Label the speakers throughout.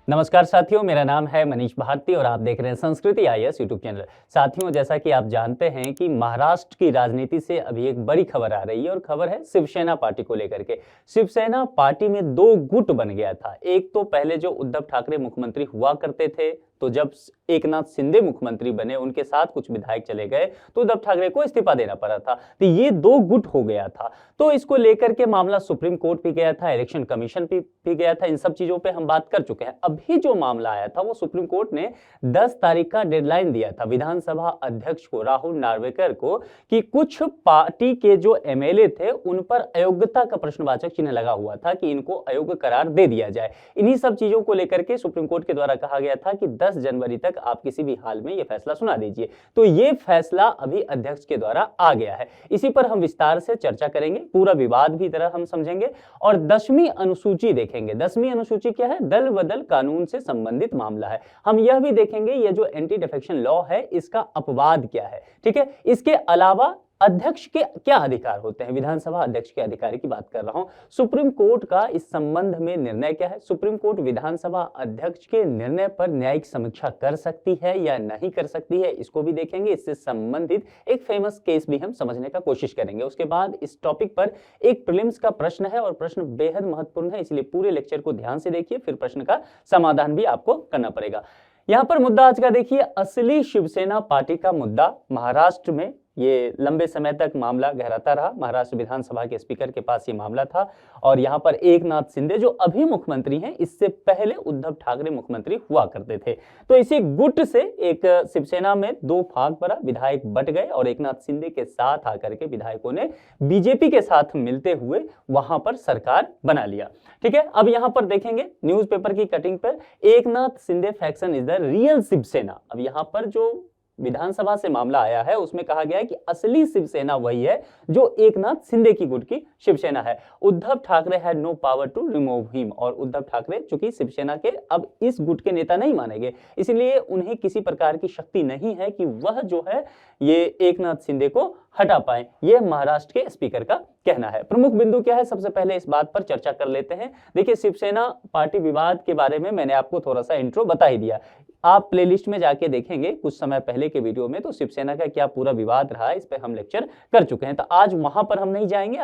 Speaker 1: नमस्कार साथियों, मेरा नाम है मनीष भारती और आप देख रहे हैं संस्कृति आईएएस यूट्यूब चैनल। साथियों, जैसा कि आप जानते हैं कि महाराष्ट्र की राजनीति से अभी एक बड़ी खबर आ रही है और खबर है शिवसेना पार्टी को लेकर के। शिवसेना पार्टी में दो गुट बन गया था। एक तो पहले जो उद्धव ठाकरे मुख्यमंत्री हुआ करते थे, तो जब एकनाथ शिंदे मुख्यमंत्री बने, उनके साथ कुछ विधायक चले गए तो उद्धव ठाकरे को इस्तीफा देना पड़ा था। तो ये दो गुट हो गया था। तो इसको लेकर के मामला सुप्रीम कोर्ट भी गया था, इलेक्शन कमीशन भी गया था। इन सब चीजों पे हम बात कर चुके हैं। अभी जो मामला आया था वो सुप्रीम कोर्ट ने 10 तारीख का डेडलाइन दिया था विधानसभा अध्यक्ष को, राहुल नार्वेकर को, कि कुछ पार्टी के जो एमएलए थे उन पर अयोग्यता का प्रश्नवाचक चिन्ह लगा हुआ था कि इनको अयोग्य करार दे दिया जाए। इन्हीं सब चीजों को लेकर के सुप्रीम कोर्ट के द्वारा कहा गया था कि 10 जनवरी तक आप किसी भी हाल में यह फैसला सुना दीजिए। तो यह फैसला अभी अध्यक्ष के द्वारा आ गया है। इसी पर हम विस्तार से चर्चा करेंगे, पूरा विवाद भी तरह हम समझेंगे और 10वीं अनुसूची देखेंगे। 10वीं अनुसूची क्या है? दल बदल कानून से संबंधित मामला है। हम यह भी देखेंगे ये जो एंटी डिफेक्शन लॉ है इसका अपवाद क्या है। ठीक है, इसके अलावा अध्यक्ष के क्या अधिकार होते हैं, विधानसभा अध्यक्ष के अधिकार की बात कर रहा हूं। सुप्रीम कोर्ट का इस संबंध में निर्णय क्या है? सुप्रीम कोर्ट विधानसभा अध्यक्ष के निर्णय पर न्यायिक समीक्षा कर सकती है या नहीं कर सकती है, इसको भी देखेंगे। इससे संबंधित एक फेमस केस भी हम समझने का कोशिश करेंगे। उसके बाद इस टॉपिक पर एक प्रीलिम्स का प्रश्न है और प्रश्न बेहद महत्वपूर्ण है, इसलिए पूरे लेक्चर को ध्यान से देखिए, फिर प्रश्न का समाधान भी आपको करना पड़ेगा। यहां पर मुद्दा आज का देखिए, असली शिवसेना पार्टी का मुद्दा महाराष्ट्र में ये लंबे समय तक मामला गहराता रहा। महाराष्ट्र विधानसभा के स्पीकर के पास ये मामला था और यहाँ पर एकनाथ शिंदे जो अभी मुख्यमंत्री हैं, इससे पहले उद्धव ठाकरे मुख्यमंत्री हुआ करते थे। तो इसी गुट से एक शिवसेना में दो भाग पड़ा, विधायक बट गए और एकनाथ शिंदे के साथ आकर के विधायकों ने बीजेपी के साथ मिलते हुए वहां पर सरकार बना लिया। ठीक है, अब यहां पर देखेंगे न्यूज़पेपर की कटिंग पर, Eknath Shinde faction is the real Shiv Sena. अब यहां पर जो विधानसभा से मामला आया है उसमें कहा गया है कि असली शिवसेना वही है जो एकनाथ शिंदे की गुट की शिवसेना है। Uddhav Thackeray had no power to remove him, और उद्धव ठाकरे चूंकि शिवसेना के अब इस गुट के नेता नहीं माने गए, इसलिए उन्हें किसी प्रकार की शक्ति नहीं है कि वह जो है ये एकनाथ शिंदे को हटा पाए। यह महाराष्ट्र के स्पीकर का कहना है। प्रमुख बिंदु क्या है, सबसे पहले इस बात पर चर्चा कर लेते हैं। देखिए, शिवसेना पार्टी विवाद के बारे में मैंने आपको थोड़ा सा इंट्रो बता ही दिया। आप प्लेलिस्ट में जाके देखेंगे कुछ समय पहले के वीडियो में, तो शिवसेना का क्या पूरा विवाद रहा है इस पे हम लेक्चर कर चुके हैं। तो आज वहां पर हम नहीं जाएंगे।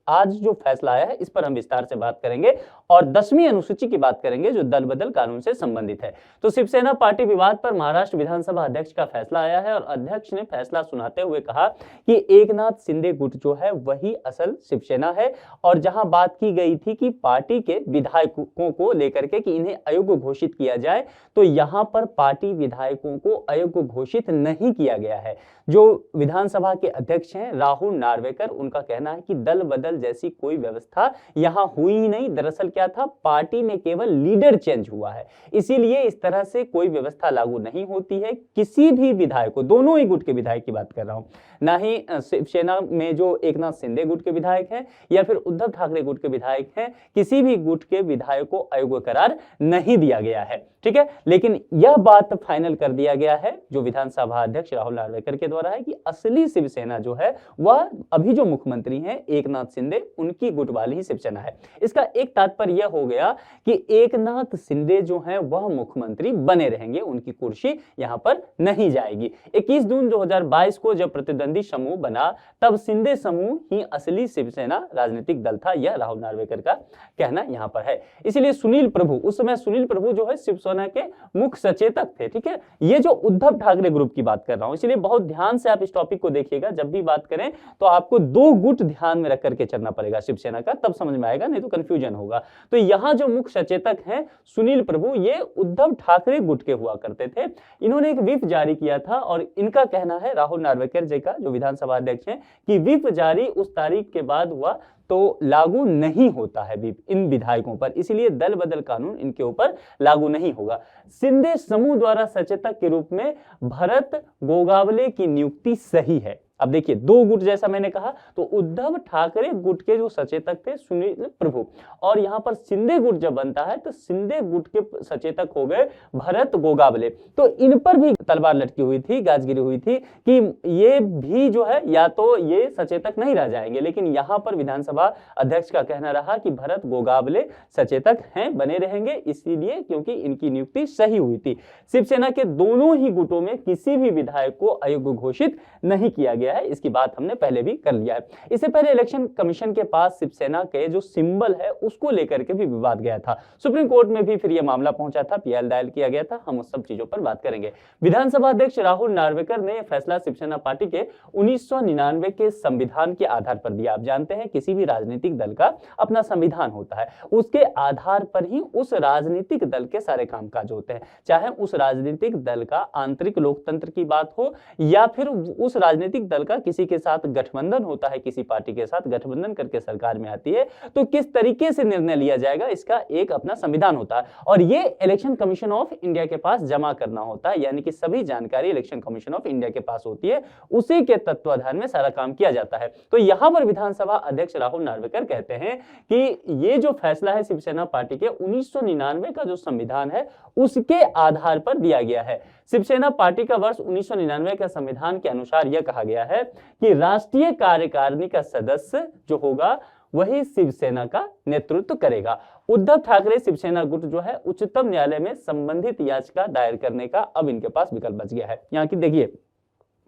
Speaker 1: आज जो फैसला आया है इस पर हम विस्तार से बात करेंगे और 10वीं अनुसूची की बात करेंगे जो दल बदल कानून से संबंधित है। तो शिवसेना पार्टी विवाद पर महाराष्ट्र विधानसभा अध्यक्ष का फैसला आया है और अध्यक्ष ने फैसला सुनाते हुए कहा कि एकनाथ शिंदे गुट जो है वही असल शिवसेना है। और जहां बात की गई थी कि पार्टी के विधायकों को लेकर के कि इन्हें अयोग्य घोषित किया जाए, तो यहां पर पार्टी विधायकों को अयोग्य घोषित नहीं किया गया है। जो विधानसभा के अध्यक्ष हैं राहुल नार्वेकर, उनका कहना है कि दल बदल जैसी कोई व्यवस्था यहां हुई ही नहीं। दरअसल क्या था, पार्टी में केवल लीडर चेंज हुआ है, इसीलिए इस तरह से कोई व्यवस्था लागू नहीं होती है। किसी भी विधायक को, दोनों ही गुट के विधायक की बात कर रहा हूं, ना ही शिवसेना में जो एकनाथ शिंदे गुट के विधायक हैं या फिर उद्धव ठाकरे गुट के विधायक हैं, किसी भी गुट के विधायक को अयोग्य करार नहीं दिया गया है। ठीक है, लेकिन यह बात फाइनल कर दिया गया है जो विधानसभा अध्यक्ष राहुल नार्वेकर के द्वारा है कि असली शिवसेना जो है वह अभी जो मुख्यमंत्री हैं एकनाथ शिंदे, उनकी गुट वाली ही शिवसेना है। इसका एक तात्पर्य यह हो गया कि एकनाथ शिंदे जो हैं वह मुख्यमंत्री बने रहेंगे, उनकी कुर्सी यहां पर नहीं जाएगी। 21 जून 2022 को जब प्रतिद्वंदी समूह बना तब शिंदे समूह ही असली शिवसेना राजनीतिक दल था, यह राहुल नार्वेकर का कहना यहां पर है। इसलिए सुनील प्रभु, उस समय सुनील प्रभु जो है शिवसेना के मुख्य सचेतक थे। ठीक है, ये जो उद्धव ठाकरे ग्रुप की बात कर रहा हूं, इसलिए बहुत ध्यान से आप इस टॉपिक को देखिएगा। जब भी बात करें तो आपको दो गुट ध्यान में रख करके चलना पड़ेगा शिवसेना का, तब समझ में आएगा, नहीं तो कंफ्यूजन होगा। तो यहां जो मुख्य सचेतक हैं सुनील प्रभु, ये उद्धव ठाकरे गुट के हुआ करते थे। इन्होंने एक व्हिप जारी किया था और इनका कहना है, राहुल नार्वेकर जी का, जो विधानसभा अध्यक्ष हैं, कि व्हिप जारी उस तारीख के बाद हुआ तो लागू नहीं होता है व्हिप इन विधायकों पर, इसलिए दल बदल कानून इनके ऊपर लागू नहीं होगा। शिंदे समूह द्वारा सचेतक के रूप में भरत गोगावले की नियुक्ति सही है। अब देखिए, दो गुट जैसा मैंने कहा, तो उद्धव ठाकरे गुट के जो सचेतक थे सुनील प्रभु, और यहाँ पर शिंदे गुट जब बनता है तो शिंदे गुट के सचेतक हो गए भरत गोगावले। तो इन पर भी तलवार लटकी हुई थी, गाजगिरी हुई थी कि ये भी जो है या तो ये सचेतक नहीं रह जाएंगे, लेकिन यहाँ पर विधानसभा अध्यक्ष का कहना रहा कि भरत गोगावले सचेतक हैं, बने रहेंगे, इसीलिए क्योंकि इनकी नियुक्ति सही हुई थी। शिवसेना के दोनों ही गुटों में किसी भी विधायक को अयोग्य घोषित नहीं किया गया है, इसकी बात हमने पहले भी कर लिया है। इससे पहले इलेक्शन कमीशन के पास शिवसेना के जो सिंबल है उसको लेकर के भी विवाद गया था, सुप्रीम कोर्ट में भी फिर यह मामला पहुंचा था, पीएल दायर किया गया था, हम उस सब चीजों पर बात करेंगे। विधानसभा अध्यक्ष राहुल नार्वेकर ने फैसला शिवसेना पार्टी के 1999 के संविधान के आधार पर दिया। आप जानते हैं किसी भी राजनीतिक दल का अपना संविधान होता है, उसके आधार पर ही उस राजनीतिक दल के सारे कामकाज होते हैं, चाहे उस राजनीतिक दल का आंतरिक लोकतंत्र की बात हो या फिर उस राजनीतिक दल का किसी के साथ गठबंधन होता है, किसी पार्टी के साथ गठबंधन करके सरकार में आती है, तो किस तरीके से निर्णय लिया जाएगा इसका एक अपना संविधान होता है, और ये इलेक्शन कमीशन ऑफ इंडिया के पास जमा करना होता है, यानी कि सभी जानकारी इलेक्शन कमीशन ऑफ इंडिया के पास होती है, उसी के तत्वाधान में सारा काम किया जाता है। तो यहां पर विधानसभा अध्यक्ष राहुल नार्वेकर कहते हैं कि ये जो फैसला है शिवसेना पार्टी के 1999 का जो संविधान है उसके आधार पर दिया गया है। शिवसेना पार्टी का वर्ष 1999 के संविधान के अनुसार यह कहा गया है कि राष्ट्रीय कार्यकारिणी का सदस्य जो होगा वही शिवसेना का नेतृत्व करेगा। उद्धव ठाकरे शिवसेना गुट जो है उच्चतम न्यायालय में संबंधित याचिका दायर करने का अब इनके पास विकल्प बच गया है। यहाँ की देखिए,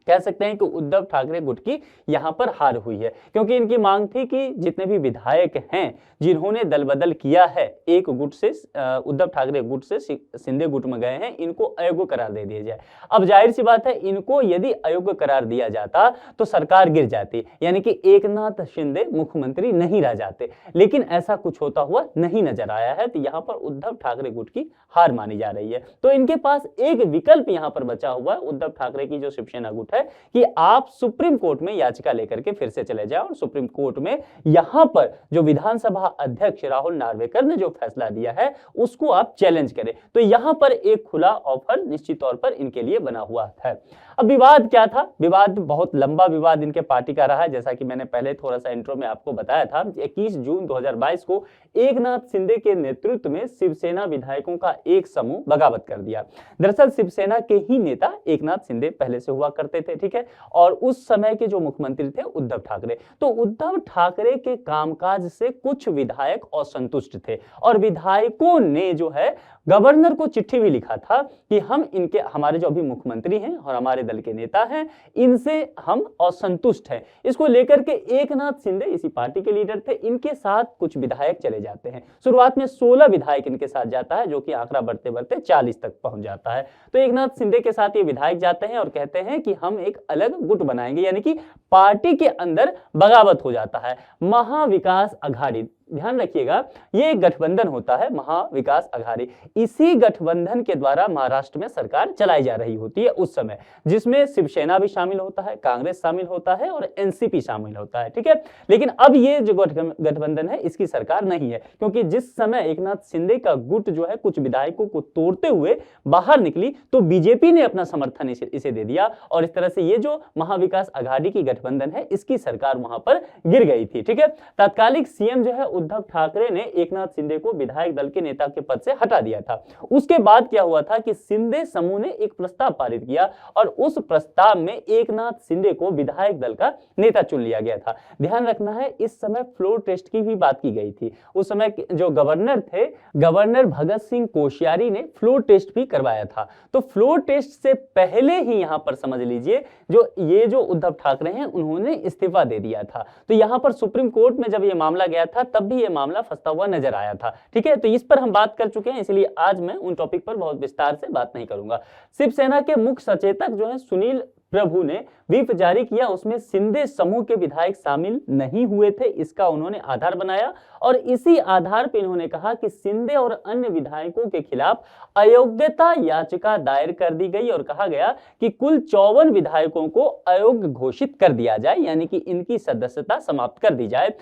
Speaker 1: कह सकते हैं कि उद्धव ठाकरे गुट की यहां पर हार हुई है, क्योंकि इनकी मांग थी कि जितने भी विधायक हैं जिन्होंने दल बदल किया है, एक गुट से उद्धव ठाकरे गुट से शिंदे गुट में गए हैं, इनको अयोग्य करार दे दिया जाए। अब जाहिर सी बात है, इनको यदि अयोग्य करार दिया जाता तो सरकार गिर जाती, यानी कि एकनाथ शिंदे मुख्यमंत्री नहीं रह जाते, लेकिन ऐसा कुछ होता हुआ नहीं नजर आया है। तो यहां पर उद्धव ठाकरे गुट की हार मानी जा रही है। तो इनके पास एक विकल्प यहां पर बचा हुआ है, उद्धव ठाकरे की जो शिवसेना गुट है, कि आप सुप्रीम कोर्ट में याचिका लेकर के फिर से चले जाएं और सुप्रीम कोर्ट में यहां पर जो विधानसभा अध्यक्ष राहुल नार्वेकर ने जो फैसला दिया है उसको आप चैलेंज करें। तो यहां पर एक खुला ऑफर निश्चित तौर पर इनके लिए बना हुआ है। अब विवाद क्या था? विवाद बहुत लंबा विवाद इनके पार्टी का रहा है, जैसा कि मैंने पहले थोड़ा सा इंट्रो में आपको बताया था। 21 जून 2022 को एकनाथ शिंदे के नेतृत्व में शिवसेना विधायकों का एक समूह बगावत कर दिया। दरअसल शिवसेना के ही नेता एकनाथ शिंदे पहले से हुआ करते थे, ठीक है, और उस समय के जो मुख्यमंत्री थे उद्धव ठाकरे। तो उद्धव ठाकरे के कामकाज से कुछ विधायक असंतुष्ट थे और विधायकों ने जो है गवर्नर को चिट्ठी भी लिखा था कि हमारे जो अभी मुख्यमंत्री हैं और हमारे दल के नेता हैं, इनसे हम असंतुष्ट हैं। इसको लेकर के एकनाथ शिंदे इसी पार्टी के लीडर थे, इनके साथ कुछ विधायक चले जाते हैं। शुरुआत में 16 विधायक इनके साथ जाता है, जो कि आंकड़ा बढ़ते बढ़ते 40 तक पहुंच जाता है। तो एकनाथ शिंदे के साथ ये विधायक जाते हैं और कहते हैं कि हम एक अलग गुट बनाएंगे, यानी कि पार्टी के अंदर बगावत हो जाता है। महाविकास अघाड़ी, ध्यान रखिएगा, ये एक गठबंधन होता है, महाविकास अघाड़ी। इसी गठबंधन के द्वारा महाराष्ट्र में सरकार चलाई जा रही होती है उस समय, जिसमें शिवसेना भी शामिल होता है, कांग्रेस शामिल होता है और एनसीपी शामिल होता है, ठीक है। लेकिन अब ये जो गठबंधन है इसकी सरकार नहीं है, क्योंकि जिस समय एकनाथ शिंदे का गुट जो है कुछ विधायकों को तोड़ते हुए बाहर निकली तो बीजेपी ने अपना समर्थन इसे दे दिया और इस तरह से ये जो महाविकास अघाड़ी की गठबंधन है इसकी सरकार वहां पर गिर गई थी, ठीक है। तात्कालिक सीएम जो है उद्धव ठाकरे ने एकनाथ शिंदे को विधायक दल के नेता के पद से हटा दिया था। उसके बाद क्या हुआ था कि शिंदे समूह ने एक प्रस्ताव पारित किया और उस प्रस्ताव में एकनाथ शिंदे को विधायक दल का नेता चुन लिया गया था। ध्यान रखना है, इस समय फ्लोर टेस्ट की भी बात की गई थी। उस समय जो गवर्नर थे, गवर्नर भगत सिंह कोश्यारी ने फ्लोर टेस्ट भी करवाया था। तो फ्लोर टेस्ट से पहले ही यहां पर समझ लीजिए जो उद्धव ठाकरे हैं उन्होंने इस्तीफा दे दिया था। तो यहां पर सुप्रीम कोर्ट में जब यह मामला गया था तब भी यह मामला फंसता हुआ नजर आया था, ठीक है। तो इस पर हम बात कर चुके हैं, इसलिए आज मैं उन टॉपिक पर बहुत विस्तार से बात नहीं करूंगा। शिवसेना के मुख्य सचेतक जो है सुनील प्रभु ने व्हिप जारी किया, उसमें शिंदे समूह के विधायक शामिल नहीं हुए थे, इसका उन्होंने आधार बनाया और इसी आधार पर इन्होंने कहा कि शिंदे और अन्य विधायकों के खिलाफ अयोग्यता याचिका दायर कर दी गई और कहा गया कि कुल 54 विधायकों को अयोग्य घोषित कर दिया जाए, यानी कि इनकी सदस्यता समाप्त कर दी जाए।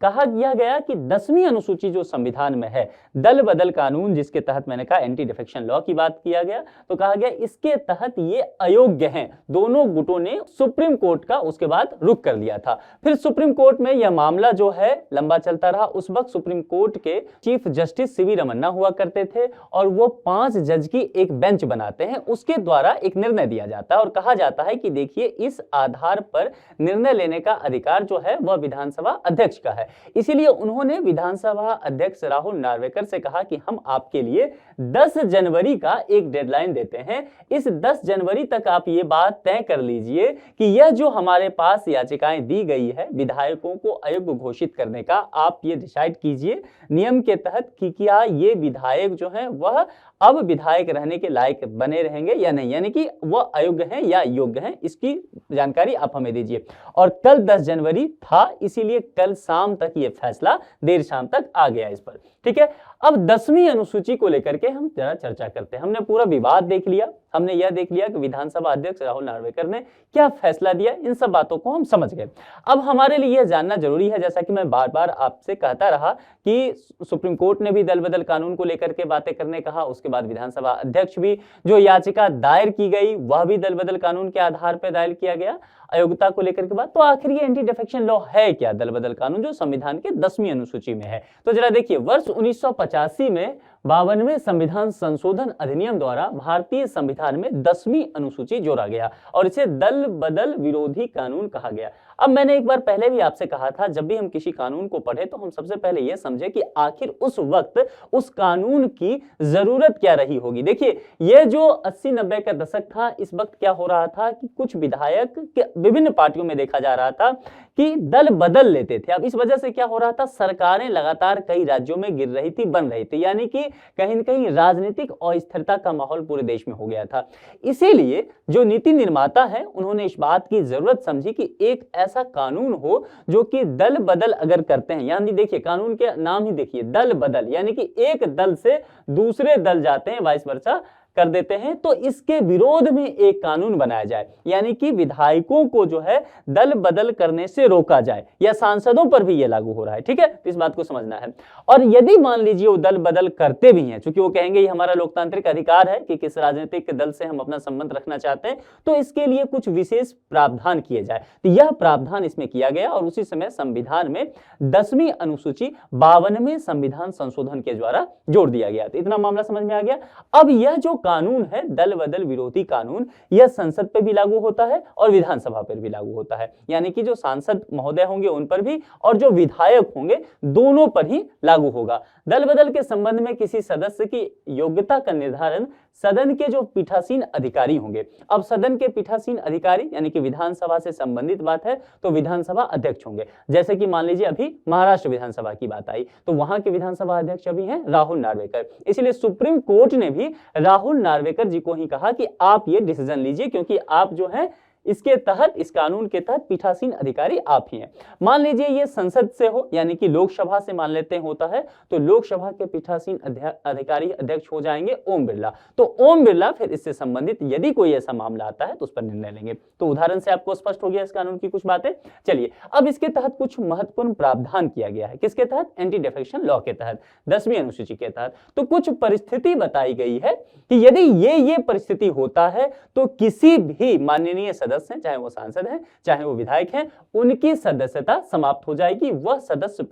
Speaker 1: कहा यह गया कि 10वीं अनुसूची जो संविधान में है, दल बदल कानून, जिसके तहत मैंने कहा एंटी डिफेक्शन लॉ की बात किया गया, तो कहा गया इसके तहत ये अयोग्य हैं। दोनों गुटों ने सुप्रीम कोर्ट का उसके बाद रुख कर लिया था। फिर सुप्रीम कोर्ट में यह मामला जो है लंबा चलता रहा। उस वक्त सुप्रीम कोर्ट के चीफ जस्टिस सीवी रमन्ना हुआ करते थे और वो 5 जज की एक बेंच बनाते हैं, उसके द्वारा एक निर्णय दिया जाता है और कहा जाता है कि देखिए इस आधार पर निर्णय लेने का अधिकार जो है वह विधानसभा अध्यक्ष का है। इसीलिए उन्होंने विधानसभा अध्यक्ष राहुल नार्वेकर से कहा कि हम आपके लिए 10 जनवरी का एक डेडलाइन देते हैं। इस 10 जनवरी तक आप ये बात तय कर लीजिए कि यह जो हमारे पास याचिकाएं दी गई है विधायकों को अयोग्य घोषित करने का, आप ये डिसाइड कीजिए नियम के तहत कि क्या ये विधायक जो है वह अब विधायक रहने के लायक बने रहेंगे या नहीं, यानी कि वह अयोग्य हैं या योग्य हैं, इसकी जानकारी आप हमें दीजिए। और कल 10 जनवरी था, इसीलिए कल शाम तक ये फैसला देर शाम तक आ गया इस पर। ठीक है, अब 10वीं अनुसूची को लेकर के हम जरा चर्चा करते हैं। हमने पूरा विवाद देख लिया, हमने यह देख लिया कि विधानसभा अध्यक्ष राहुल नार्वेकर ने क्या फैसला दिया, इन सब बातों को हम समझ गए। अब हमारे लिए यह जानना जरूरी है, जैसा कि मैं बार बार आपसे कहता रहा कि सुप्रीम कोर्ट ने भी दल बदल कानून को लेकर के बातें करने कहा, उसके बाद विधानसभा अध्यक्ष भी, जो याचिका दायर की गई वह भी दल बदल कानून के आधार पर दायर किया गया अयोग्यता को लेकर के बात। तो आखिर ये एंटी डिफेक्शन लॉ है क्या, दल बदल कानून जो संविधान के 10वीं अनुसूची में है? तो जरा देखिए, वर्ष 1985 में 52वें संविधान संशोधन अधिनियम द्वारा भारतीय संविधान में 10वीं अनुसूची जोड़ा गया और इसे दल बदल विरोधी कानून कहा गया। अब मैंने एक बार पहले भी आपसे कहा था, जब भी हम किसी कानून को पढ़े तो हम सबसे पहले यह समझे कि आखिर उस वक्त उस कानून की जरूरत क्या रही होगी। देखिए, यह जो 80-90 का दशक था, इस वक्त क्या हो रहा था कि कुछ विधायक विभिन्न पार्टियों में देखा जा रहा था कि दल बदल लेते थे। अब इस वजह से क्या हो रहा था, सरकारें लगातार कई राज्यों में गिर रही थी, बन रही थी, यानी कि कहीं न कहीं राजनीतिक अस्थिरता का माहौल पूरे देश में हो गया था। इसीलिए जो नीति निर्माता है उन्होंने इस बात की जरूरत समझी कि एक ऐसा कानून हो जो कि दल बदल अगर करते हैं, यानी देखिए कानून के नाम ही देखिए दल बदल, यानी कि एक दल से दूसरे दल जाते हैं, वाइस वर्सा कर देते हैं, तो इसके विरोध में एक कानून बनाया जाए, यानी कि विधायकों को जो है दल बदल करने से रोका जाए, या सांसदों पर भी यह लागू हो रहा है। ठीक है, तो इस बात को समझना है। और यदि मान लीजिए वो दल बदल करते भी हैं, क्योंकि वो कहेंगे ये हमारा लोकतांत्रिक अधिकार है कि किस राजनीतिक दल से हम अपना संबंध रखना चाहते हैं, तो इसके लिए कुछ विशेष प्रावधान किए जाए। तो यह प्रावधान इसमें किया गया और उसी समय संविधान में 10वीं अनुसूची 52वें संविधान संशोधन के द्वारा जोड़ दिया गया। तो इतना मामला समझ में आ गया। अब यह जो कानून है दल बदल विरोधी कानून, यह संसद पे भी लागू होता है और विधानसभा पर भी लागू होता है, यानी कि जो सांसद महोदय होंगे उन पर भी और जो विधायक होंगे दोनों पर ही लागू होगा। दल बदल के संबंध में किसी सदस्य की योग्यता का निर्धारण सदन के जो पीठासीन अधिकारी होंगे। अब सदन के पीठासीन अधिकारी यानी कि विधानसभा से संबंधित बात है तो विधानसभा अध्यक्ष होंगे। जैसे कि मान लीजिए अभी महाराष्ट्र विधानसभा की बात आई तो वहां के विधानसभा अध्यक्ष अभी हैं राहुल नार्वेकर। इसलिए सुप्रीम कोर्ट ने भी राहुल नार्वेकर जी को ही कहा कि आप ये डिसीजन लीजिए, क्योंकि आप जो है इसके तहत, इस कानून के तहत पीठासीन अधिकारी आप ही हैं। मान लीजिए ये संसद से हो, यानी कि लोकसभा से मान लेते हैं होता है, तो लोकसभा के पीठासीन अधिकारी अध्यक्ष हो जाएंगे ओम बिरला। तो ओम बिरला फिर इससे संबंधित यदि कोई ऐसा मामला आता है तो उस पर निर्णय लेंगे। तो उदाहरण से आपको स्पष्ट हो गया इस कानून की कुछ बातें। चलिए, अब इसके तहत कुछ महत्वपूर्ण प्रावधान किया गया है। किसके तहत? एंटी डिफेक्शन लॉ के तहत, 10वीं अनुसूची के तहत। तो कुछ परिस्थिति बताई गई है कि यदि ये परिस्थिति होता है तो किसी भी माननीय सदस्य हैं, चाहे वो सांसद हैं चाहे वो विधायक हैं, उनकी सदस्यता समाप्त हो जाएगी, वह सदस्य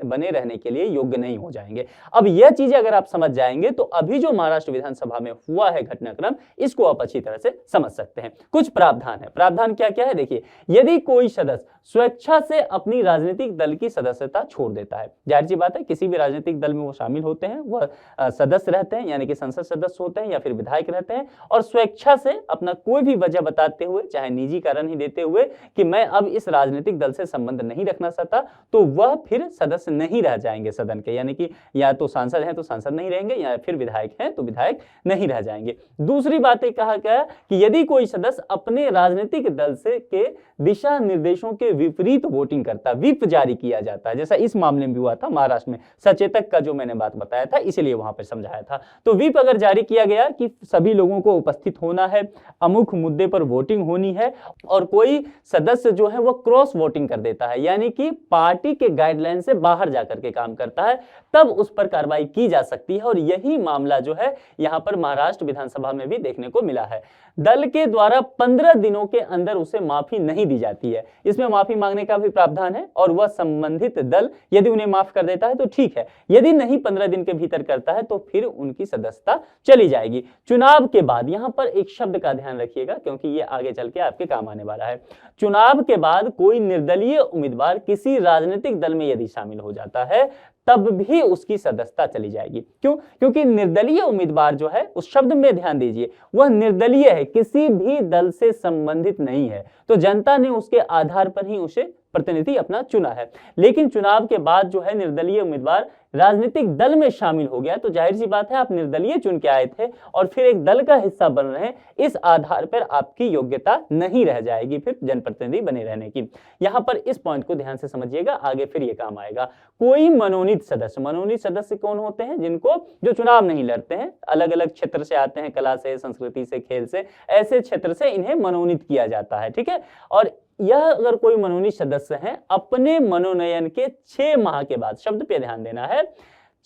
Speaker 1: बने रहने के लिए योग्य नहीं हो जाएंगे। अब यह चीजें अगर आप समझ जाएंगे तो अभी जो महाराष्ट्र विधानसभा में हुआ है घटनाक्रम, इसको आप अच्छी तरह से समझ सकते हैं। कुछ प्रावधान है। प्रावधान क्या क्या है देखिए, यदि कोई सदस्य स्वेच्छा से अपनी राजनीतिक दल की सदस्यता छोड़ देता है, जाहिर सी बात है किसी भी राजनीतिक दल में वो शामिल होते हैं, वह सदस्य रहते हैं यानी कि संसद सदस्य होते हैं या फिर विधायक रहते हैं, और स्वेच्छा से अपना कोई भी वजह बताते हुए, चाहे निजी कारण ही देते हुए कि मैं अब इस राजनीतिक दल से संबंध नहीं रखना चाहता, तो वह फिर सदस्य नहीं रह जाएंगे सदन के, यानी कि या तो सांसद हैं तो सांसद नहीं रहेंगे या फिर विधायक हैं तो विधायक नहीं रह जाएंगे। दूसरी बात ये कहा गया कि यदि कोई सदस्य अपने राजनीतिक दल से के दिशा निर्देशों के विपरीत वोटिंग करता, व्हिप जारी किया जाता है, जैसा इस मामले में भी हुआ था महाराष्ट्र में, सचेतक का जो मैंने बात बताया था इसलिए वहां पर समझाया था। तो व्हिप अगर जारी किया गया कि सभी लोगों को उपस्थित होना है, अमुक मुद्दे पर वोटिंग होनी है और कोई सदस्य जो है वो क्रॉस वोटिंग कर देता है, यानी कि पार्टी के गाइडलाइन से बाहर जाकर के काम करता है, तब उस पर कार्रवाई की जा सकती है। और यही मामला जो है यहां पर महाराष्ट्र विधानसभा में भी देखने को मिला है। दल के द्वारा 15 दिनों के अंदर उसे माफी नहीं दी जाती है। इसमें माफी मांगने का भी प्रावधान है और वह संबंधित दल यदि उन्हें माफ कर देता है तो ठीक है, यदि नहीं 15 दिन के भीतर करता है तो फिर उनकी सदस्यता चली जाएगी। चुनाव के बाद, यहां पर एक शब्द का ध्यान रखिएगा क्योंकि ये आगे चल के आपके काम आने वाला है। चुनाव के बाद कोई निर्दलीय उम्मीदवार किसी राजनीतिक दल में यदि शामिल हो जाता है तब भी उसकी सदस्यता चली जाएगी। क्यों? क्योंकि निर्दलीय उम्मीदवार जो है, उस शब्द में ध्यान दीजिए, वह निर्दलीय है, किसी भी दल से संबंधित नहीं है, तो जनता ने उसके आधार पर ही उसे प्रतिनिधि अपना चुना है। लेकिन चुनाव के बाद जो है निर्दलीय उम्मीदवार राजनीतिक दल में शामिल हो गया तो जाहिर सी बात है आप निर्दलीय चुन के आए थे और फिर एक दल का हिस्सा बन रहे हैं, इस आधार पर आपकी योग्यता नहीं रह जाएगी फिर जनप्रतिनिधि बने रहने की। यहां पर इस पॉइंट को ध्यान से समझिएगा, आगे फिर ये काम आएगा। कोई मनोनीत सदस्य कौन होते हैं? जिनको जो चुनाव नहीं लड़ते हैं, अलग अलग क्षेत्र से आते हैं, कला से, संस्कृति से, खेल से, ऐसे क्षेत्र से इन्हें मनोनीत किया जाता है। ठीक है, और यह अगर कोई मनोनीत सदस्य है, अपने मनोनयन के 6 माह के बाद, शब्द पे ध्यान देना है,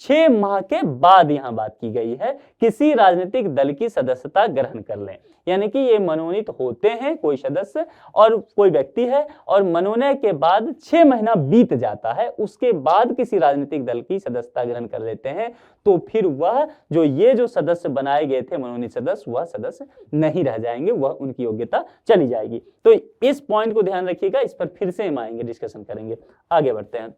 Speaker 1: 6 माह के बाद यहां बात की गई है, किसी राजनीतिक दल की सदस्यता ग्रहण कर लें। यानी कि ये मनोनीत होते हैं कोई सदस्य और कोई व्यक्ति है और मनोनयन के बाद 6 महीना बीत जाता है, उसके बाद किसी राजनीतिक दल की सदस्यता ग्रहण कर लेते हैं, तो फिर वह जो सदस्य बनाए गए थे मनोनीत सदस्य, वह सदस्य नहीं रह जाएंगे, वह उनकी योग्यता चली जाएगी। तो इस पॉइंट को ध्यान रखिएगा, इस पर फिर से हम आएंगे, डिस्कशन करेंगे। आगे बढ़ते हैं।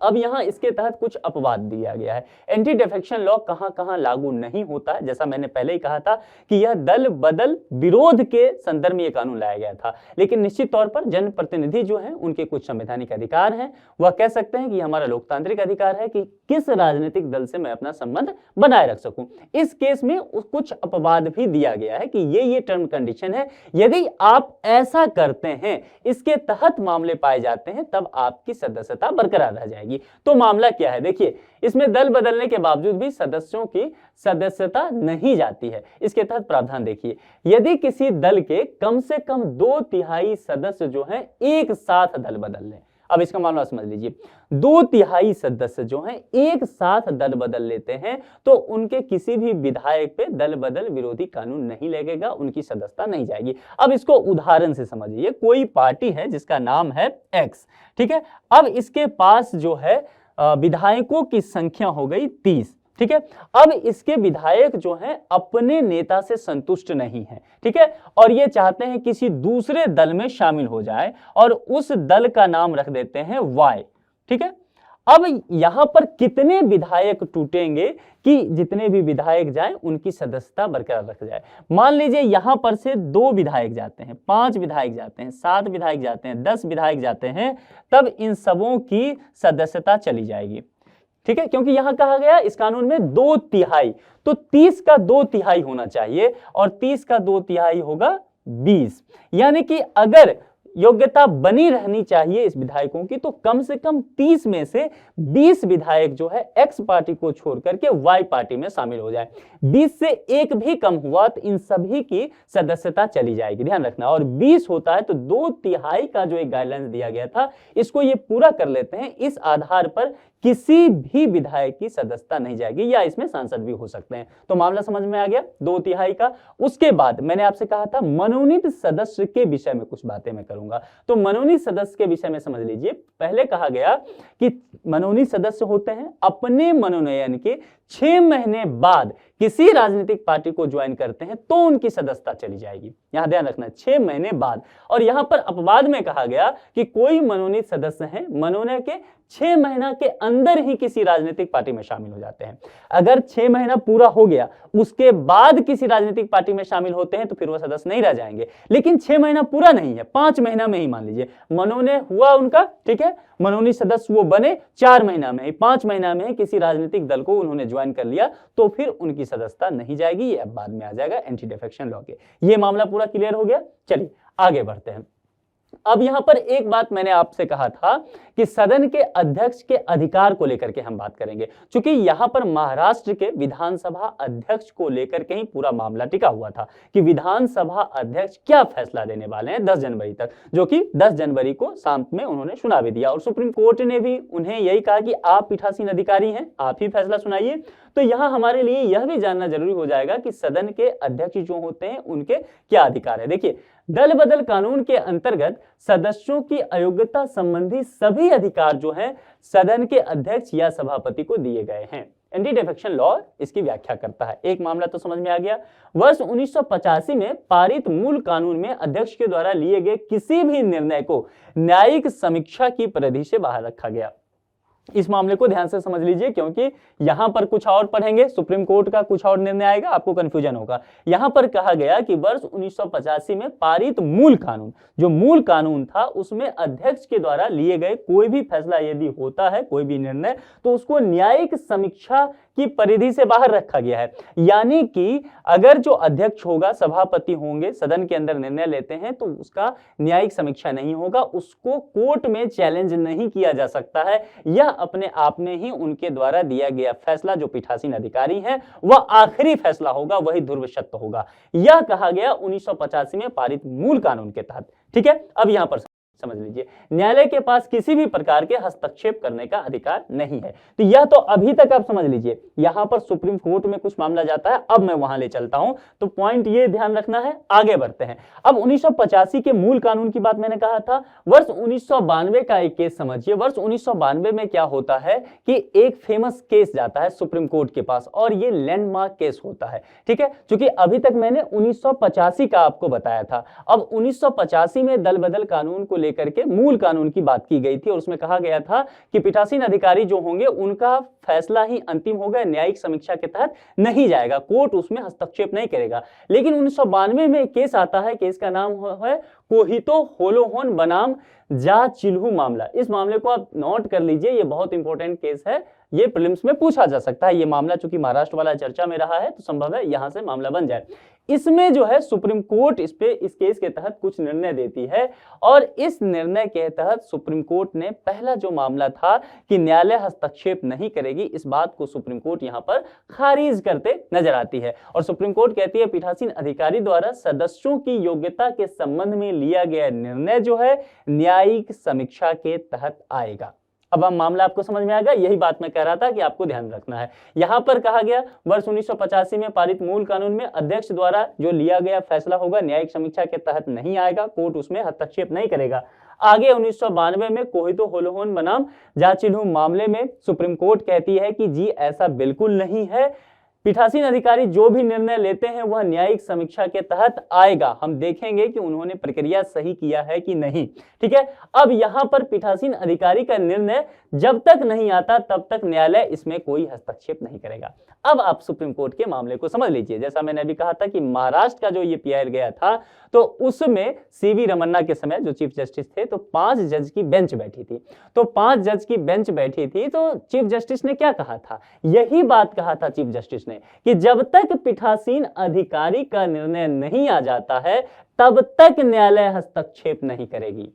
Speaker 1: अब यहां इसके तहत कुछ अपवाद दिया गया है। एंटी डिफेक्शन लॉ कहां लागू नहीं होता है, जैसा मैंने पहले ही कहा था कि यह दल बदल विरोध के संदर्भ में यह कानून लाया गया था, लेकिन निश्चित तौर पर जनप्रतिनिधि जो हैं उनके कुछ संवैधानिक अधिकार हैं, वह कह सकते हैं कि हमारा लोकतांत्रिक अधिकार है कि किस राजनीतिक दल से मैं अपना संबंध बनाए रख सकूं। इस केस में कुछ अपवाद भी दिया गया है कि ये टर्म कंडीशन है, यदि आप ऐसा करते हैं, इसके तहत मामले पाए जाते हैं, तब आपकी सदस्यता बरकरार रह जाएगी। तो मामला क्या है? देखिए, इसमें दल बदलने के बावजूद भी सदस्यों की सदस्यता नहीं जाती है। इसके तहत प्रावधान देखिए, यदि किसी दल के कम से कम 2/3 सदस्य जो हैं एक साथ दल बदल लें, अब इसका मामला समझ लीजिए, 2/3 सदस्य जो हैं एक साथ दल बदल लेते हैं तो उनके किसी भी विधायक पे दल बदल विरोधी कानून नहीं लगेगा, उनकी सदस्यता नहीं जाएगी। अब इसको उदाहरण से समझिए, कोई पार्टी है जिसका नाम है एक्स, ठीक है, अब इसके पास जो है विधायकों की संख्या हो गई 30, ठीक है। अब इसके विधायक जो हैं अपने नेता से संतुष्ट नहीं हैं, ठीक है, और ये चाहते हैं किसी दूसरे दल में शामिल हो जाए और उस दल का नाम रख देते हैं वाई, ठीक है। अब यहां पर कितने विधायक टूटेंगे कि जितने भी विधायक जाएं उनकी सदस्यता बरकरार रख जाए। मान लीजिए यहां पर से 2 विधायक जाते हैं, 5 विधायक जाते हैं, 7 विधायक जाते हैं, 10 विधायक जाते हैं, तब इन सबों की सदस्यता चली जाएगी, ठीक है, क्योंकि यहां कहा गया इस कानून में 2/3, तो 30 का 2/3 होना चाहिए और 30 का 2/3 होगा 20। यानी कि अगर योग्यता बनी रहनी चाहिए इस विधायकों की तो कम से कम 30 में से 20 विधायक जो है एक्स पार्टी को छोड़ करके वाई पार्टी में शामिल हो जाए। 20 से एक भी कम हुआ तो इन सभी की सदस्यता चली जाएगी, ध्यान रखना। और 20 होता है तो 2/3 का जो एक गाइडलाइंस दिया गया था इसको ये पूरा कर लेते हैं, इस आधार पर किसी भी विधायक की सदस्यता नहीं जाएगी या इसमें सांसद भी हो सकते हैं। तो मामला समझ में आ गया 2/3 का। उसके बाद मैंने आपसे कहा था मनोनीत सदस्य के विषय में कुछ बातें मैं करूंगा, तो मनोनीत सदस्य के विषय में समझ लीजिए। पहले कहा गया कि मनोनीत सदस्य होते हैं अपने मनोनयन के 6 महीने बाद किसी राजनीतिक पार्टी को ज्वाइन करते हैं तो उनकी सदस्यता चली जाएगी, यहां ध्यान रखना 6 महीने बाद। और यहां पर अपवाद में कहा गया कि कोई मनोनीत सदस्य हैं मनोनयन के 6 महीना के अंदर ही किसी राजनीतिक पार्टी में शामिल हो जाते हैं। अगर 6 महीना पूरा हो गया उसके बाद किसी राजनीतिक पार्टी में शामिल होते हैं तो फिर वो सदस्य नहीं रह जाएंगे। लेकिन 6 महीना पूरा नहीं है, 5 महीना में ही मान लीजिए मनोनयन हुआ उनका, ठीक है, मनोनीत सदस्य वो बने 4 महीना में ही, 5 महीना में किसी राजनीतिक दल को उन्होंने ज्वाइन कर लिया तो फिर उनकी सदस्यता नहीं जाएगी। ये अब बाद में आ जाएगा एंटी डिफेक्शन लॉ के। ये मामला पूरा क्लियर हो गया। चलिए आगे बढ़ते हैं। अब यहां पर एक बात मैंने आपसे कहा था कि सदन के अध्यक्ष के अधिकार को लेकर के हम बात करेंगे, क्योंकि यहां पर महाराष्ट्र के विधानसभा अध्यक्ष को लेकर के ही पूरा मामला टिका हुआ था कि विधानसभा अध्यक्ष क्या फैसला देने वाले हैं 10 जनवरी तक, जो कि 10 जनवरी को शाम में उन्होंने सुना भी दिया और सुप्रीम कोर्ट ने भी उन्हें यही कहा कि आप पीठासीन अधिकारी हैं, आप ही फैसला सुनाइए। तो यहां हमारे लिए यह भी जानना जरूरी हो जाएगा कि सदन के अध्यक्ष जो होते हैं उनके क्या अधिकार है। देखिए, दल बदल कानून के अंतर्गत सदस्यों की अयोग्यता संबंधी सभी अधिकार जो हैं सदन के अध्यक्ष या सभापति को दिए गए हैं। एंटी डिफेक्शन लॉ इसकी व्याख्या करता है। एक मामला तो समझ में आ गया। वर्ष 1985 में पारित मूल कानून में अध्यक्ष के द्वारा लिए गए किसी भी निर्णय को न्यायिक समीक्षा की परिधि से बाहर रखा गया। इस मामले को ध्यान से समझ लीजिए, क्योंकि यहां पर कुछ और पढ़ेंगे, सुप्रीम कोर्ट का कुछ और निर्णय आएगा, आपको कंफ्यूजन होगा। यहां पर कहा गया कि वर्ष 1985 में पारित मूल कानून, जो मूल कानून था उसमें अध्यक्ष के द्वारा लिए गए कोई भी फैसला यदि होता है, कोई भी निर्णय, तो उसको न्यायिक समीक्षा की परिधि से बाहर रखा गया है। यानी कि अगर जो अध्यक्ष होगा, सभापति होंगे, सदन के अंदर निर्णय लेते हैं तो उसका न्यायिक समीक्षा नहीं होगा, उसको कोर्ट में चैलेंज नहीं किया जा सकता है। यह अपने आप में ही उनके द्वारा दिया गया फैसला, जो पीठासीन अधिकारी हैं, वह आखिरी फैसला होगा, वही ध्रुव सत्य होगा। यह कहा गया 1985 में पारित मूल कानून के तहत। ठीक है, अब यहां पर समझ लीजिए, न्यायालय के पास किसी भी प्रकार के हस्तक्षेप करने का अधिकार नहीं है। तो यह तो अभी तक आप समझ लीजिए। यहां पर सुप्रीम कोर्ट में कुछ मामला जाता है, अब मैं वहां ले चलता हूं, तो पॉइंट ये ध्यान रखना है। आगे बढ़ते हैं। अब 1985 के मूल कानून की बात मैंने कहा था। वर्ष 1992 का एक केस समझिए। वर्ष 1992 में क्या होता है कि एक फेमस केस जाता है सुप्रीम कोर्ट के पास, और ये लैंडमार्क केस होता है। ठीक है, क्योंकि अभी तक मैंने 1985 का आपको बताया था। अब 1985 में दल बदल कानून को करके मूल कानून की बात की गई थी, और उसमें कहा गया था कि पीठासीन अधिकारी जो होंगे उनका फैसला ही अंतिम होगा, न्यायिक समीक्षा के तहत नहीं जाएगा, कोर्ट उसमें हस्तक्षेप नहीं करेगा। लेकिन 1992 में एक केस आता है, केस का नाम है कोहितो होलोहोन बनाम जा चिल्हू मामला। इस मामले को आप नोट कर लीजिए, ये बहुत इंपॉर्टेंट केस है, ये प्रीलिम्स में पूछा जा सकता है। ये मामला चूंकि महाराष्ट्र वाला चर्चा में रहा है तो संभव है यहां से मामला बन जाए। इसमें जो है सुप्रीम कोर्ट इस केस के तहत कुछ निर्णय देती है, और इस निर्णय के तहत सुप्रीम कोर्ट ने पहला जो मामला था कि न्यायालय हस्तक्षेप नहीं करेगी, इस बात को सुप्रीम कोर्ट यहां पर खारिज करते नजर आती है। और सुप्रीम कोर्ट कहती है पीठासीन अधिकारी द्वारा सदस्यों की योग्यता के संबंध में लिया गया निर्णय जो है न्यायिक समीक्षा के तहत आएगा। अब हम मामला आपको समझ में आ गया, यही बात मैं कह रहा था कि आपको ध्यान रखना है। यहां पर कहा गया वर्ष 1985 में पारित मूल कानून में अध्यक्ष द्वारा जो लिया गया फैसला होगा न्यायिक समीक्षा के तहत नहीं आएगा, कोर्ट उसमें हस्तक्षेप नहीं करेगा। आगे 1992 में कोहितो होलोहोन बनाम जा चिल्हू मामले में सुप्रीम कोर्ट कहती है कि जी ऐसा बिल्कुल नहीं है, पीठासीन अधिकारी जो भी निर्णय लेते हैं वह न्यायिक समीक्षा के तहत आएगा, हम देखेंगे कि उन्होंने प्रक्रिया सही किया है कि नहीं। ठीक है, अब यहां पर पीठासीन अधिकारी का निर्णय जब तक नहीं आता तब तक न्यायालय इसमें कोई हस्तक्षेप नहीं करेगा। अब आप सुप्रीम कोर्ट के मामले को समझ लीजिए। जैसा मैंने अभी कहा था कि महाराष्ट्र का जो ये पीआई गया था, तो उसमें सीवी रमन्ना के समय जो चीफ जस्टिस थे, तो 5 जज की बेंच बैठी थी। तो 5 जज की बेंच बैठी थी, तो चीफ जस्टिस ने क्या कहा था, यही बात कहा था चीफ जस्टिस ने कि जब तक पीठासीन अधिकारी का निर्णय नहीं आ जाता है तब तक न्यायालय हस्तक्षेप नहीं करेगी।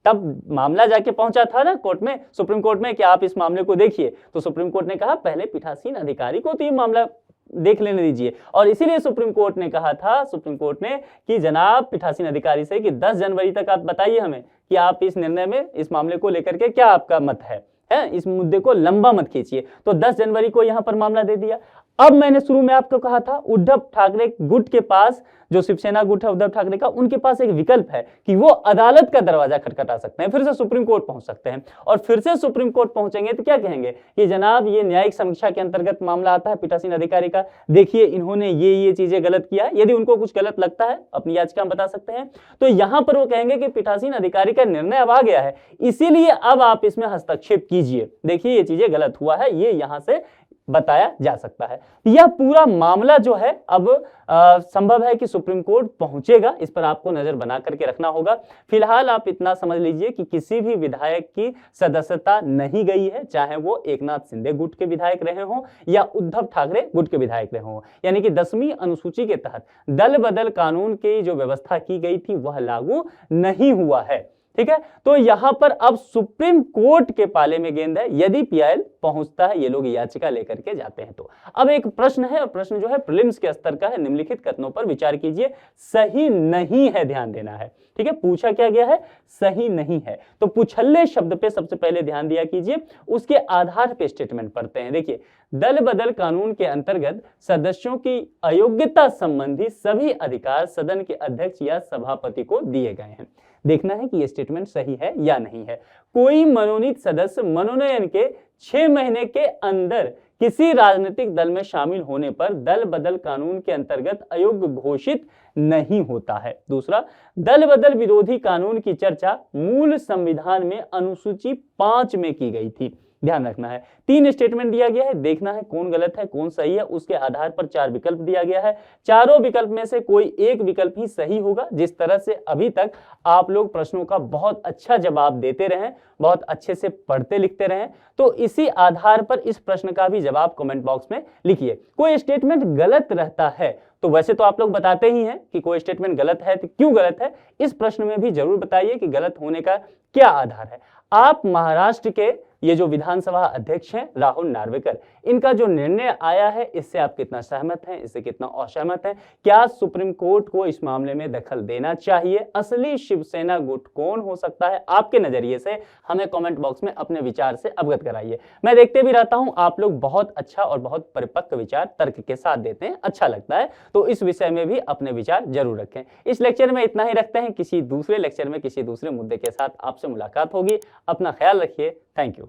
Speaker 1: तब मामला जाके पहुंचा था ना कोर्ट में, सुप्रीम कोर्ट में, कि आप इस मामले को देखिए। तो सुप्रीम कोर्ट ने कहा पहले पीठासीन अधिकारी को तो ये मामला देख लेने दीजिए, और इसीलिए सुप्रीम कोर्ट ने कहा था, सुप्रीम कोर्ट ने, कि जनाब पीठासीन अधिकारी से कि 10 जनवरी तक आप बताइए हमें कि आप इस निर्णय में, इस मामले को लेकर के क्या आपका मत है, इस मुद्दे को लंबा मत खींचिए। तो 10 जनवरी को यहां पर मामला दे दिया। अब मैंने शुरू में आपको कहा था उद्धव ठाकरे गुट के पास, जो शिवसेना गुट है उद्धव ठाकरे का, उनके पास एक विकल्प है कि वो अदालत का दरवाजा खटखटा सकते हैं, फिर से सुप्रीम कोर्ट पहुंच सकते हैं। और फिर से सुप्रीम कोर्ट पहुंचेंगे तो क्या कहेंगे कि जनाब ये न्यायिक समीक्षा के अंतर्गत मामला आता है पीठासीन अधिकारी का, देखिए इन्होंने ये चीजें गलत किया। यदि उनको कुछ गलत लगता है अपनी याचिका में बता सकते हैं। तो यहां पर वो कहेंगे कि पीठासीन अधिकारी का निर्णय अब आ गया है, इसीलिए अब आप इसमें हस्तक्षेप कीजिए, देखिए ये चीजें गलत हुआ है, ये यहां से बताया जा सकता है। यह पूरा मामला जो है अब संभव है कि सुप्रीम कोर्ट पहुंचेगा, इस पर आपको नजर बना करके रखना होगा। फिलहाल आप इतना समझ लीजिए कि किसी भी विधायक की सदस्यता नहीं गई है, चाहे वो एकनाथ शिंदे गुट के विधायक रहे हों या उद्धव ठाकरे गुट के विधायक रहे हों। यानी कि 10वीं अनुसूची के तहत दल बदल कानून की जो व्यवस्था की गई थी वह लागू नहीं हुआ है। ठीक है, तो यहां पर अब सुप्रीम कोर्ट के पाले में गेंद है यदि पीआईएल पहुंचता है, ये लोग याचिका लेकर के जाते हैं तो। अब एक प्रश्न है, और प्रश्न जो है प्रीलिम्स के स्तर का है, निम्नलिखित कथनों पर विचार कीजिए, सही नहीं है, ध्यान देना है। ठीक है, पूछा क्या गया है, सही नहीं है। तो पुछल्ले शब्द पे सबसे पहले ध्यान दिया कीजिए, उसके आधार पे स्टेटमेंट पढ़ते हैं। देखिए, दल बदल कानून के अंतर्गत सदस्यों की अयोग्यता संबंधी सभी अधिकार सदन के अध्यक्ष या सभापति को दिए गए हैं। देखना है कि यह स्टेटमेंट सही है या नहीं है। कोई मनोनीत सदस्य मनोनयन के 6 महीने के अंदर किसी राजनीतिक दल में शामिल होने पर दल बदल कानून के अंतर्गत अयोग्य घोषित नहीं होता है। दूसरा, दल बदल विरोधी कानून की चर्चा मूल संविधान में अनुसूची 5 में की गई थी। ध्यान रखना है, 3 स्टेटमेंट दिया गया है, देखना है कौन गलत है कौन सही है, उसके आधार पर 4 विकल्प दिया गया है। चारों विकल्प में से कोई एक विकल्प ही सही होगा। जिस तरह से अभी तक आप लोग प्रश्नों का बहुत अच्छा जवाब देते रहे, बहुत अच्छे से पढ़ते लिखते रहे, तो इसी आधार पर इस प्रश्न का भी जवाब कमेंट बॉक्स में लिखिए। कोई स्टेटमेंट गलत रहता है तो वैसे तो आप लोग बताते ही हैं कि कोई स्टेटमेंट गलत है तो क्यों गलत है, इस प्रश्न में भी जरूर बताइए कि गलत होने का क्या आधार है। आप महाराष्ट्र के ये जो विधानसभा अध्यक्ष हैं राहुल नार्वेकर, इनका जो निर्णय आया है इससे आप कितना सहमत हैं, इससे कितना असहमत हैं? क्या सुप्रीम कोर्ट को इस मामले में दखल देना चाहिए? असली शिवसेना गुट कौन हो सकता है आपके नजरिए से? हमें कमेंट बॉक्स में अपने विचार से अवगत कराइए। मैं देखते भी रहता हूं आप लोग बहुत अच्छा और बहुत परिपक्व विचार तर्क के साथ देते हैं, अच्छा लगता है, तो इस विषय में भी अपने विचार जरूर रखें। इस लेक्चर में इतना ही रखते हैं, किसी दूसरे लेक्चर में किसी दूसरे मुद्दे के साथ आपसे मुलाकात होगी। अपना ख्याल रखिए। Thank you.